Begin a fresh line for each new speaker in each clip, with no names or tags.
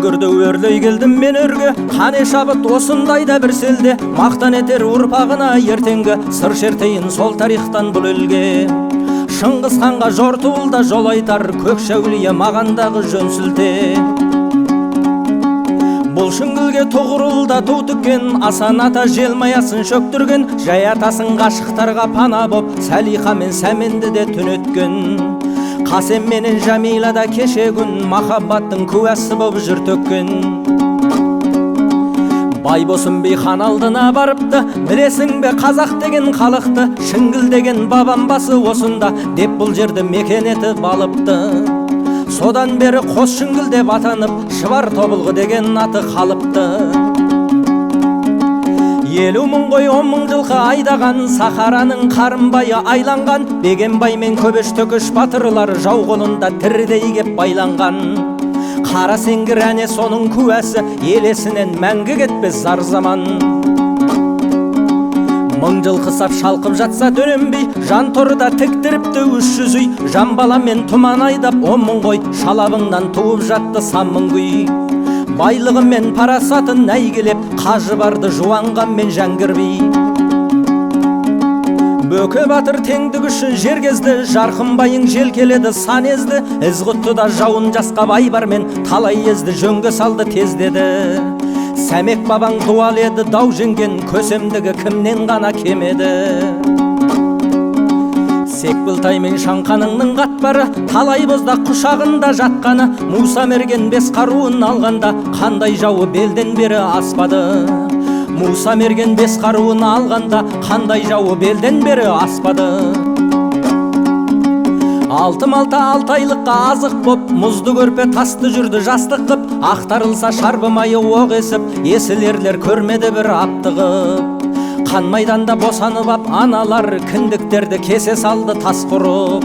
Үңгірді өрлей келдім мен өрге, қане шабыт осындайда бір селде, мақтан етер ұрпағына ертеңгі, сыр шертейін сол тарихтан бұл елге. Шыңғыс ханға жортуылда жол айтар, көк шәулие мағандағы жөн сілте. Бұл шіңгілге тұғырылда ту тіккен, асан ата желмаясын шөктірген, жай атасын ғашықтарға пана боп, Салиха мен Сәменді де түн өткен. Қасем менен Жамила да кеше күн, махаббаттың куәсі боп жүр төккен. Байбосын би хан алдына барыпты, білесің бе қазақ деген халықты, Шіңгіл деген бабам басы осында, деп бұл жерді мекен етіп алыпты. Содан бері қос Шіңгіл деп атанып, Шыбар тобылғы деген аты қалыпты. 50 мың қой 10 мың жылқы айдаған, Сахараның қарынбайы айланған, Бегенбай мен Көбеш төкіш батырлар жау қолында тірідей кеп байланған. Қара сеңгір әне соның куәсі, елесінен мәңгі кетпес зар заман. Мың жылқы сап шалқып жатса дөненбей, жан торыда тіктіріпті 300 үй, жан бала мен тұман айдап 10 мың қой, шалабыңнан туып жатты 100 мың күй. Байлығы мен парасатын әйгілеп, қажы барды жуанған мен жәңгірбей. Бөке батыр теңдік үшін жер кезді, Жарқынбайың жел келеді сан езді, Ізғұттыда жауын жасқа байбар мен талай езді, жөнге салды тездеді. Сәмек бабаң дуал еді дау жеңген, көсемдігі кімнен ғана кемеді. Секбілтай мен Шаңқаныңның қатпары, талай бозда құшағында жатқаны, Муса мерген 5 қаруын алғанда, қандай жауы белден бері аспады. Муса мерген 5 қаруын алғанда, қандай жауы белден бері аспады. Алты-малта Алтайлыққа азық боп, мұзды көрпе тасты жүрді жастық қып, ақтарылса шарбымайы оқ есіп, есілерлер көрмеді бір аптығып. Қан майданда босанып ап аналар, кіндіктерді кесе салды тас құрып.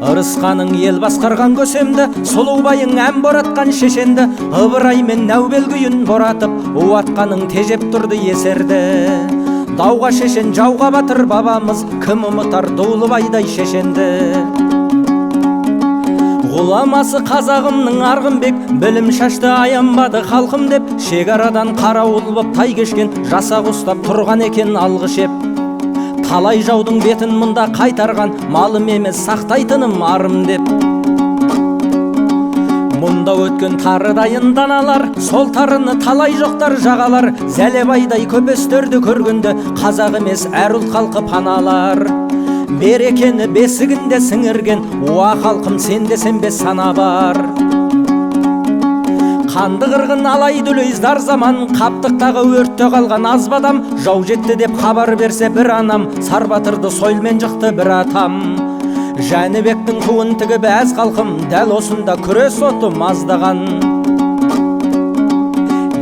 Ырысқаның ел басқарған көсемді, Сұлубайың ән боратқан шешенді, Ыбырай мен Нәубел күйін боратып, уатқаның тежеп тұрды есерді. Дауға шешен жауға батыр бабамыз, кім ұмытар Дулыбайдай шешенді. Ғұламасы қазағымның Арғынбек, білім шашты аянбады халқым деп, шекарадан қарауыл боп тай кешкен, жасақ ұстап тұрған екен алғы шеп. Талай жаудың бетін мұнда қайтарған, малым емес сақтайтыным арым деп. Мұнда өткен тарыдайын даналар, сол тарыны талай жоқтар жағалар, Зәлебайдай көпестерді көргенде, қазақ емес әр ұлт халқы паналар. Берекені бесігінде сіңірген, уа халқым сенде сенбес сана бар. Қанды қырғын алай дүлей зар заман, қаптықтағы өртте қалған аз бадам, жау жетті деп хабар берсе бір анам, Сарбатырды сойылмен жықты бір атам. Жәнібектің туын тігіп әз халқым, дәл осында күрес оты маздаған.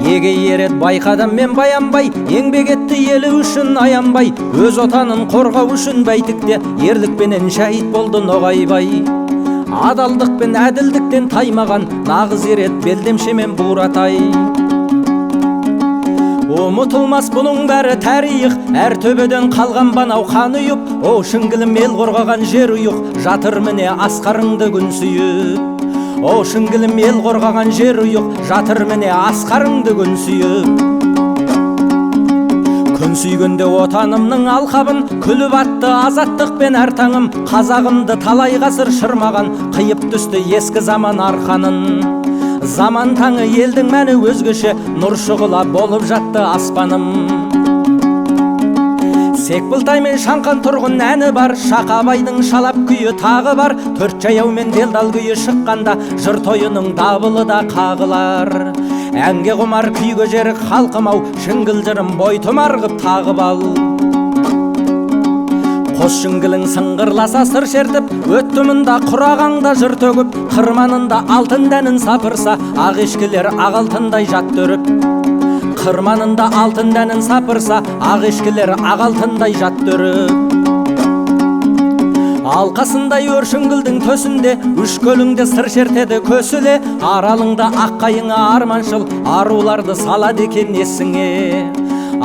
Еге ерет байқадам мен баянбай, еңбек етті елі үшін аянбай, өз отанын қорғау үшін бәйтікте, ерлікпенен шәйіт болды ноғайбай. Адалдық пен әділдіктен таймаған, нағыз ерет белдемше мен Буратай. Ұмытылмас бұның бәрі тарих, әр төбеден қалған банау қан ұйып, о Шіңгілім ел қорғаған жер ұйық, жатыр міне асқарыңды күн сүйіп. О Шіңгілім ел қорғаған жер ұйық, жатыр міне асқарыңды күн сүйіп. Күн сүйгенде отанымның алқабын, күліп атты азаттық пен әр таңым, қазағымды талай ғасыр шырмаған, қиып түсті ескі заман арқанын. Заман таңы елдің мәні өзгеше, нұр шұғыла болып жатты аспаным. Секбілтай мен Шаңқан тұрғын әні бар, Шақабайдың шалап күйі тағы бар, Төрт жаяу мен делдал күйі шыққанда, жыр тойының дабылы да қағылар. Әнге құмар күйге жерік халқым-ау, Шіңгіл жырым бой тұмар қып тағып ал. Қос Шіңгілің сыңғырласа сыр шертіп, өтті мұнда құрағаңда жыр төгіп, қырманында алтын дәнін сапырса, ақ ешкілер ақ алтындай жат төріп. Қырманында алтын дәнін сапырса, ақ ешкілер ақ алтындай жат төріп. Алқасындай өр Шіңгілдің төсінде, үш көліңде сыр шертеді көсіле, аралыңда ақ қайыңа арманшыл, аруларды салады екен есіңе.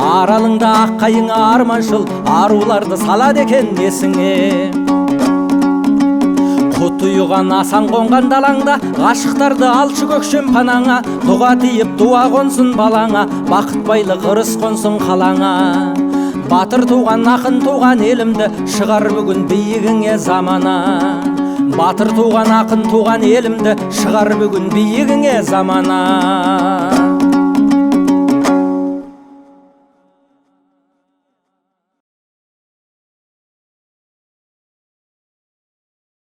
Аралыңда ақ қайыңа арманшыл, аруларды салады екен есіңе. Құт ұйыған асан қонған далаңда, ғашықтарды алшы көкшем панаңа, дұға тиіп дуа қонсын балаңа, бақыт байлық ырыс қонсын қалаңа. Батыр туған, ақын туған елімді, шығар бүгін биігіңе замана. Батыр туған, ақын туған елімді, шығар бүгін биігіңе замана.